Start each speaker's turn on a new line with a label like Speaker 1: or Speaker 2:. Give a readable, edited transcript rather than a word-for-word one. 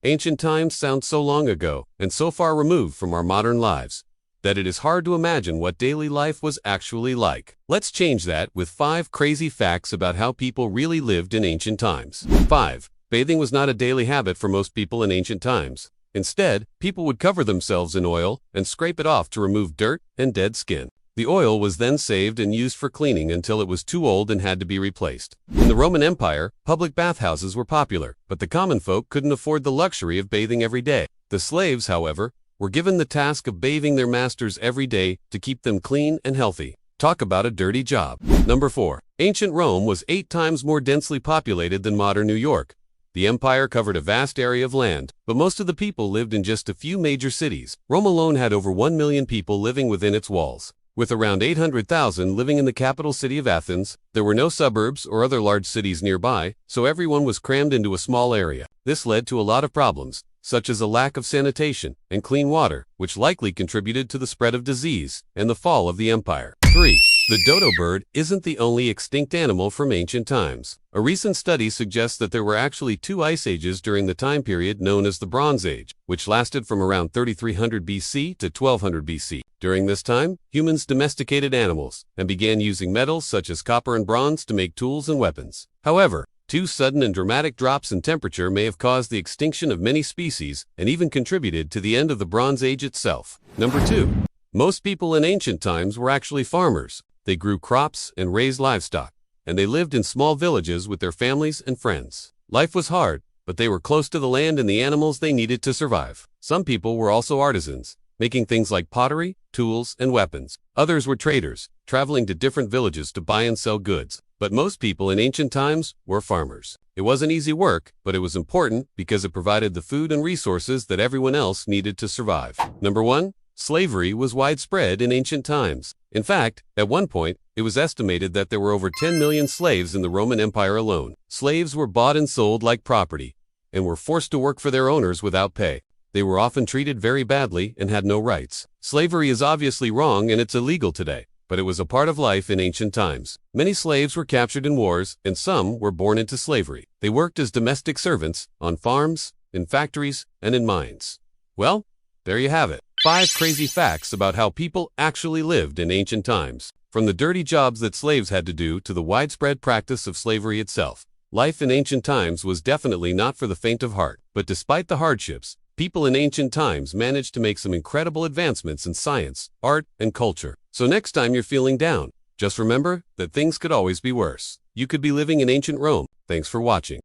Speaker 1: Ancient times sound so long ago and so far removed from our modern lives that it is hard to imagine what daily life was actually like. Let's change that with 5 crazy facts about how people really lived in ancient times. 5. Bathing was not a daily habit for most people in ancient times. Instead, people would cover themselves in oil and scrape it off to remove dirt and dead skin. The oil was then saved and used for cleaning until it was too old and had to be replaced. In the Roman Empire, public bathhouses were popular, but the common folk couldn't afford the luxury of bathing every day. The slaves, however, were given the task of bathing their masters every day to keep them clean and healthy. Talk about a dirty job. Number 4. Ancient Rome was 8 times more densely populated than modern New York. The empire covered a vast area of land, but most of the people lived in just a few major cities. Rome alone had over 1 million people living within its walls. With around 800,000 living in the capital city of Athens, there were no suburbs or other large cities nearby, so everyone was crammed into a small area. This led to a lot of problems, such as a lack of sanitation and clean water, which likely contributed to the spread of disease and the fall of the empire. 3. The dodo bird isn't the only extinct animal from ancient times. A recent study suggests that there were actually 2 ice ages during the time period known as the Bronze Age, which lasted from around 3300 BC to 1200 BC. During this time, humans domesticated animals and began using metals such as copper and bronze to make tools and weapons. However, 2 sudden and dramatic drops in temperature may have caused the extinction of many species and even contributed to the end of the Bronze Age itself. Number 2. Most people in ancient times were actually farmers. They grew crops and raised livestock, and they lived in small villages with their families and friends. Life was hard, but they were close to the land and the animals they needed to survive. Some people were also artisans, making things like pottery, tools, and weapons. Others were traders, traveling to different villages to buy and sell goods. But most people in ancient times were farmers. It wasn't easy work, but it was important because it provided the food and resources that everyone else needed to survive. Number 1. Slavery was widespread in ancient times. In fact, at one point, it was estimated that there were over 10 million slaves in the Roman Empire alone. Slaves were bought and sold like property, and were forced to work for their owners without pay. They were often treated very badly and had no rights. Slavery is obviously wrong and it's illegal today, but it was a part of life in ancient times. Many slaves were captured in wars, and some were born into slavery. They worked as domestic servants, on farms, in factories, and in mines. Well, there you have it. 5 crazy facts about how people actually lived in ancient times. From the dirty jobs that slaves had to do to the widespread practice of slavery itself. Life in ancient times was definitely not for the faint of heart. But despite the hardships, people in ancient times managed to make some incredible advancements in science, art, and culture. So next time you're feeling down, just remember that things could always be worse. You could be living in ancient Rome. Thanks for watching.